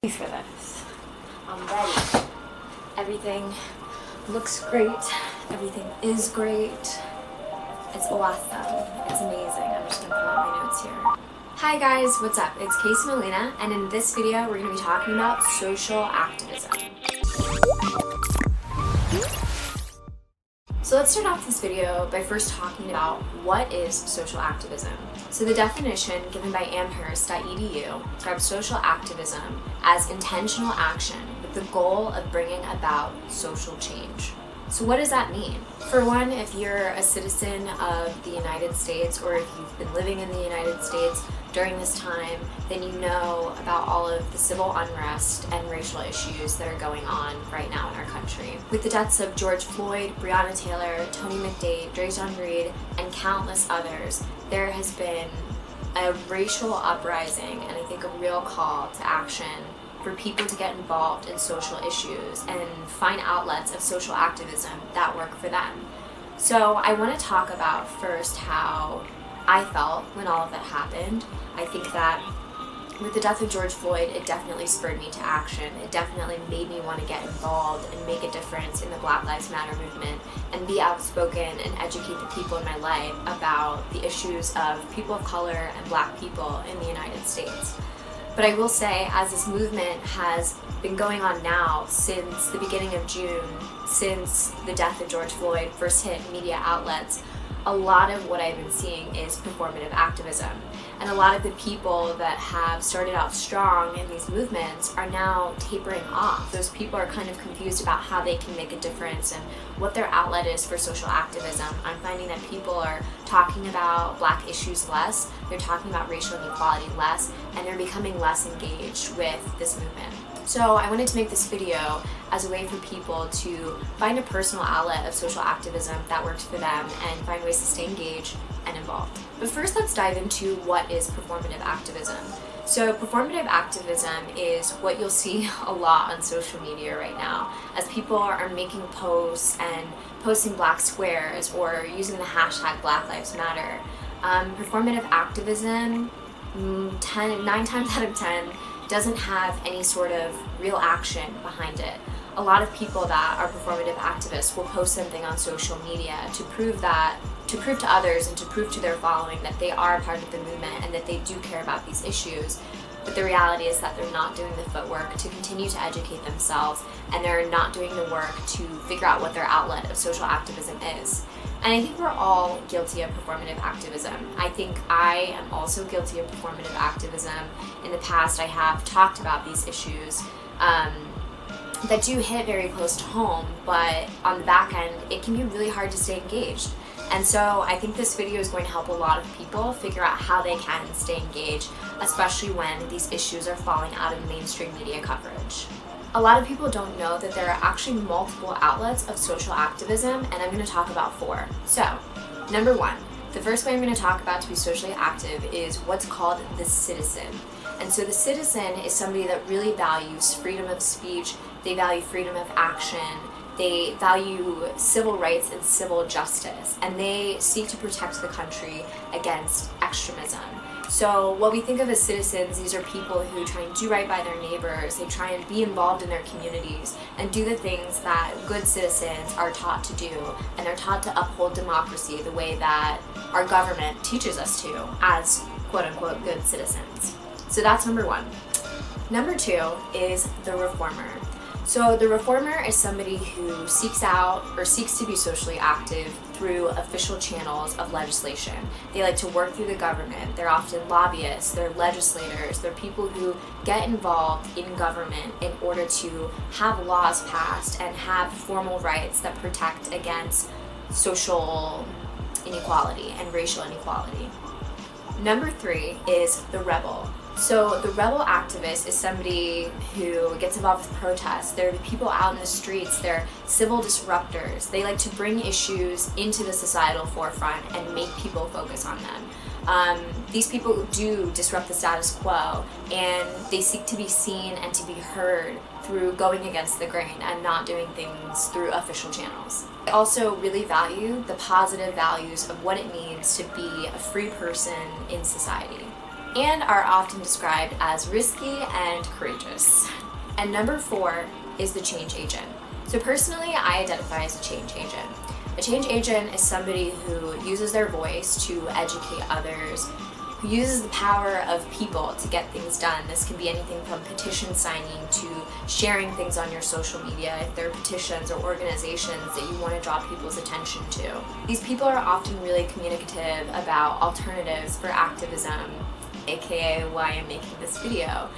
For this. I'm ready. Everything looks great. Everything is great. It's awesome. It's amazing. I'm just gonna pull out my notes here. Hi guys, what's up? It's Casey Molina, and in this video we're gonna be talking about social activism. So let's start off this video by first talking about what is social activism. So the definition given by amherst.edu describes social activism as intentional action with the goal of bringing about social change. So what does that mean? For one, if you're a citizen of the United States, or if you've been living in the United States during this time, then you know about all of the civil unrest and racial issues that are going on right now in our country. With the deaths of George Floyd, Breonna Taylor, Tony McDade, Drayton Reed, and countless others, there has been a racial uprising and I think a real call to action for people to get involved in social issues and find outlets of social activism that work for them. So I want to talk about first how I felt when all of that happened. I think that with the death of George Floyd, it definitely spurred me to action. It definitely made me want to get involved and make a difference in the Black Lives Matter movement and be outspoken and educate the people in my life about the issues of people of color and Black people in the United States. But I will say, as this movement has been going on now since the beginning of June, since the death of George Floyd first hit media outlets, a lot of what I've been seeing is performative activism. And a lot of the people that have started out strong in these movements are now tapering off. Those people are kind of confused about how they can make a difference and what their outlet is for social activism. I'm finding that people are talking about Black issues less, they're talking about racial inequality less, and they're becoming less engaged with this movement. So I wanted to make this video as a way for people to find a personal outlet of social activism that works for them and find ways to stay engaged and involved. But first, let's dive into what is performative activism. So performative activism is what you'll see a lot on social media right now, as people are making posts and posting black squares or using the hashtag Black Lives Matter. Performative activism, 9 times out of 10, doesn't have any sort of real action behind it. A lot of people that are performative activists will post something on social media to prove to others and to prove to their following that they are part of the movement and that they do care about these issues. But the reality is that they're not doing the footwork to continue to educate themselves, and they're not doing the work to figure out what their outlet of social activism is. And I think we're all guilty of performative activism. I think I am also guilty of performative activism. In the past, I have talked about these issues that do hit very close to home, but on the back end, it can be really hard to stay engaged. And so I think this video is going to help a lot of people figure out how they can stay engaged, especially when these issues are falling out of mainstream media coverage. A lot of people don't know that there are actually multiple outlets of social activism, and I'm going to talk about 4. So, number 1, the first way I'm going to talk about to be socially active is what's called the citizen. And so the citizen is somebody that really values freedom of speech, they value freedom of action, they value civil rights and civil justice, and they seek to protect the country against extremism. So what we think of as citizens, these are people who try and do right by their neighbors, they try and be involved in their communities and do the things that good citizens are taught to do, and they're taught to uphold democracy the way that our government teaches us to as quote-unquote good citizens. So that's number 1. Number 2 is the reformer. So the reformer is somebody who seeks out or seeks to be socially active through official channels of legislation. They like to work through the government. They're often lobbyists, they're legislators, they're people who get involved in government in order to have laws passed and have formal rights that protect against social inequality and racial inequality. Number 3 is the rebel. So the rebel activist is somebody who gets involved with protests. They're the people out in the streets, they're civil disruptors. They like to bring issues into the societal forefront and make people focus on them. These people do disrupt the status quo, and they seek to be seen and to be heard through going against the grain and not doing things through official channels. I also really value the positive values of what it means to be a free person in society, and are often described as risky and courageous. And number 4 is the change agent. So personally, I identify as a change agent. A change agent is somebody who uses their voice to educate others, who uses the power of people to get things done. This can be anything from petition signing to sharing things on your social media if there are petitions or organizations that you want to draw people's attention to. These people are often really communicative about alternatives for activism, aka why I'm making this video.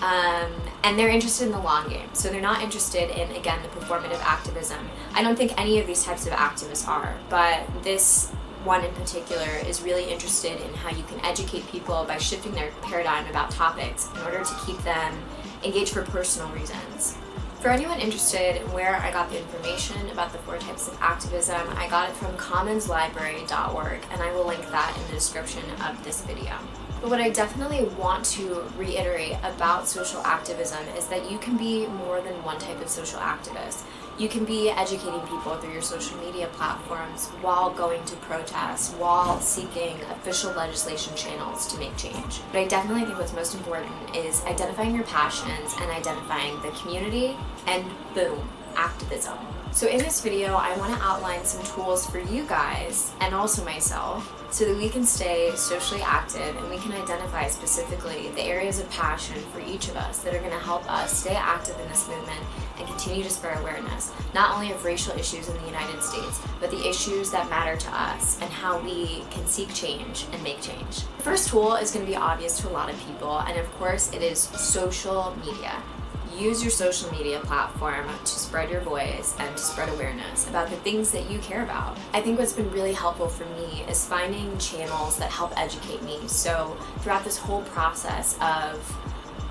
And they're interested in the long game. So they're not interested in, again, the performative activism. I don't think any of these types of activists are, but this one in particular is really interested in how you can educate people by shifting their paradigm about topics in order to keep them engaged for personal reasons. For anyone interested in where I got the information about the 4 types of activism, I got it from commonslibrary.org, and I will link that in the description of this video. But what I definitely want to reiterate about social activism is that you can be more than one type of social activist. You can be educating people through your social media platforms while going to protest, while seeking official legislation channels to make change. But I definitely think what's most important is identifying your passions and identifying the community, and boom, activism. So in this video, I want to outline some tools for you guys, and also myself, so that we can stay socially active and we can identify specifically the areas of passion for each of us that are going to help us stay active in this movement and continue to spread awareness, not only of racial issues in the United States, but the issues that matter to us and how we can seek change and make change. The first tool is going to be obvious to a lot of people, and of course it is social media. Use your social media platform to spread your voice and to spread awareness about the things that you care about. I think what's been really helpful for me is finding channels that help educate me. So throughout this whole process of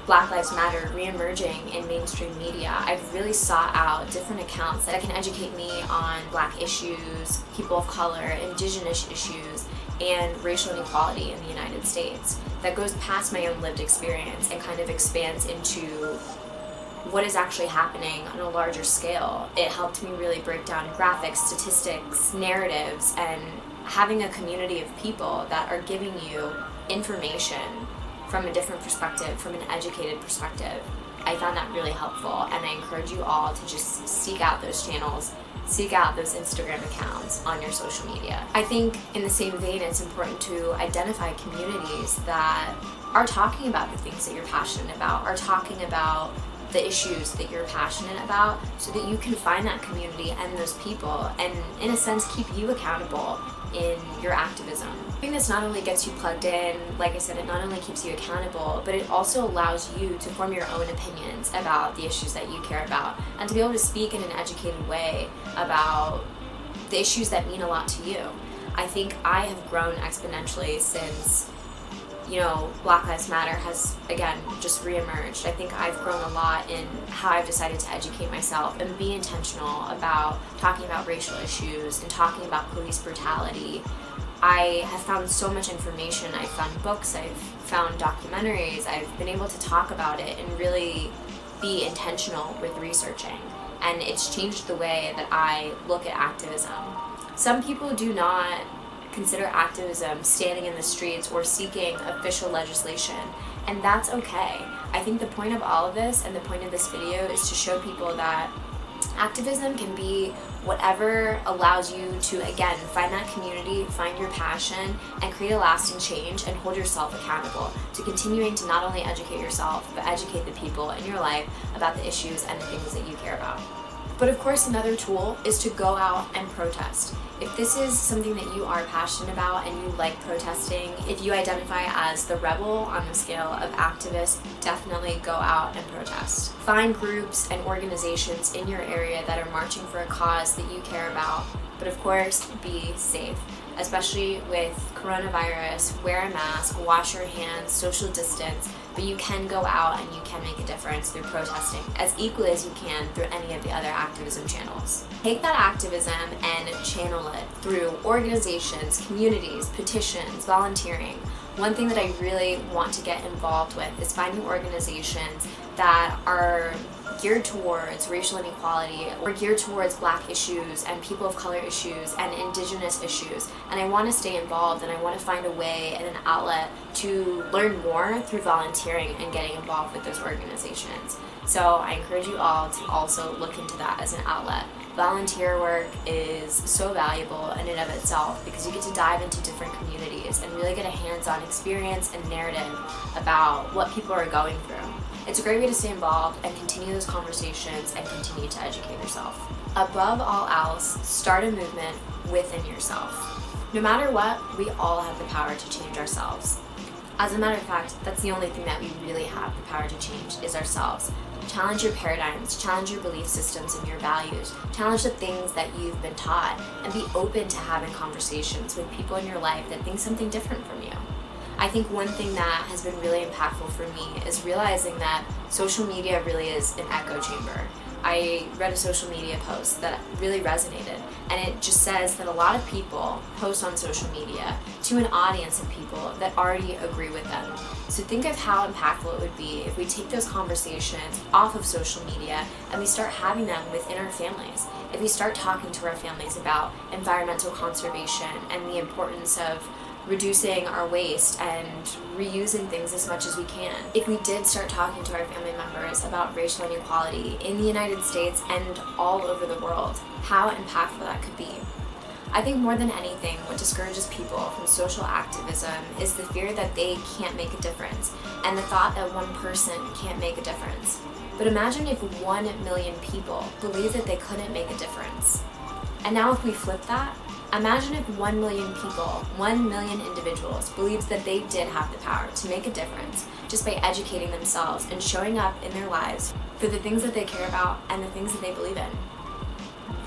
Black Lives Matter re-emerging in mainstream media, I've really sought out different accounts that can educate me on Black issues, people of color, indigenous issues, and racial inequality in the United States. That goes past my own lived experience and kind of expands into what is actually happening on a larger scale. It helped me really break down graphics, statistics, narratives, and having a community of people that are giving you information from a different perspective, from an educated perspective. I found that really helpful, and I encourage you all to just seek out those channels, seek out those Instagram accounts on your social media. I think in the same vein, it's important to identify communities that are talking about the things that you're passionate about, are talking about the issues that you're passionate about, so that you can find that community and those people and, in a sense, keep you accountable in your activism. I think this not only gets you plugged in, like I said, it not only keeps you accountable, but it also allows you to form your own opinions about the issues that you care about and to be able to speak in an educated way about the issues that mean a lot to you. I think I have grown exponentially since Black Lives Matter has, again, just re-emerged. I think I've grown a lot in how I've decided to educate myself and be intentional about talking about racial issues and talking about police brutality. I have found so much information. I've found books, I've found documentaries, I've been able to talk about it and really be intentional with researching. And it's changed the way that I look at activism. Some people do not consider activism standing in the streets or seeking official legislation, and that's okay. I think the point of all of this and the point of this video is to show people that activism can be whatever allows you to, again, find that community, find your passion, and create a lasting change and hold yourself accountable to continuing to not only educate yourself, but educate the people in your life about the issues and the things that you care about. But of course, another tool is to go out and protest. If this is something that you are passionate about and you like protesting, if you identify as the rebel on the scale of activists, definitely go out and protest. Find groups and organizations in your area that are marching for a cause that you care about. But of course, be safe, especially with coronavirus. Wear a mask, wash your hands, social distance, but you can go out and you can make a difference through protesting as equally as you can through any of the other activism channels. Take that activism and channel it through organizations, communities, petitions, volunteering. One thing that I really want to get involved with is finding organizations that are geared towards racial inequality or geared towards Black issues and people of color issues and Indigenous issues. And I want to stay involved, and I want to find a way and an outlet to learn more through volunteering and getting involved with those organizations. So I encourage you all to also look into that as an outlet. Volunteer work is so valuable in and of itself because you get to dive into different communities and really get a hands-on experience and narrative about what people are going through. It's a great way to stay involved and continue those conversations and continue to educate yourself. Above all else, start a movement within yourself. No matter what, we all have the power to change ourselves. As a matter of fact, that's the only thing that we really have the power to change is ourselves. Challenge your paradigms, challenge your belief systems and your values, challenge the things that you've been taught, and be open to having conversations with people in your life that think something different from you. I think one thing that has been really impactful for me is realizing that social media really is an echo chamber. I read a social media post that really resonated, and it just says that a lot of people post on social media to an audience of people that already agree with them. So think of how impactful it would be if we take those conversations off of social media and we start having them within our families. If we start talking to our families about environmental conservation and the importance of reducing our waste and reusing things as much as we can. If we did start talking to our family members about racial inequality in the United States and all over the world, how impactful that could be. I think more than anything, what discourages people from social activism is the fear that they can't make a difference and the thought that one person can't make a difference. But imagine if 1 million people believed that they couldn't make a difference. And now if we flip that, imagine if 1 million people, 1 million individuals believed that they did have the power to make a difference just by educating themselves and showing up in their lives for the things that they care about and the things that they believe in.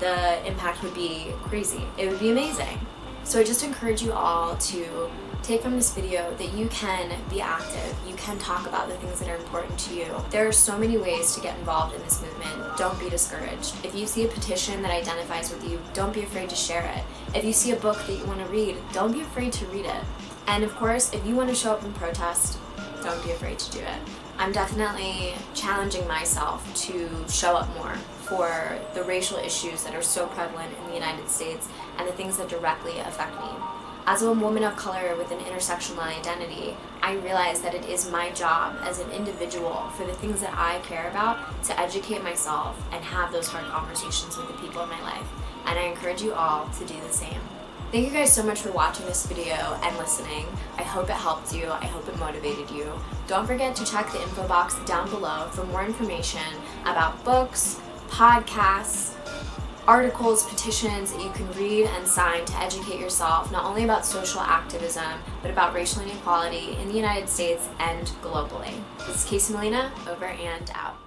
The impact would be crazy. It would be amazing. So I just encourage you all to take from this video that you can be active, you can talk about the things that are important to you. There are so many ways to get involved in this movement. Don't be discouraged. If you see a petition that identifies with you, don't be afraid to share it. If you see a book that you want to read, don't be afraid to read it. And of course, if you want to show up and protest, don't be afraid to do it. I'm definitely challenging myself to show up more for the racial issues that are so prevalent in the United States and the things that directly affect me. As a woman of color with an intersectional identity, I realize that it is my job as an individual for the things that I care about to educate myself and have those hard conversations with the people in my life. And I encourage you all to do the same. Thank you guys so much for watching this video and listening. I hope it helped you. I hope it motivated you. Don't forget to check the info box down below for more information about books, podcasts, articles, petitions that you can read and sign to educate yourself not only about social activism, but about racial inequality in the United States and globally. This is Casey Molina, over and out.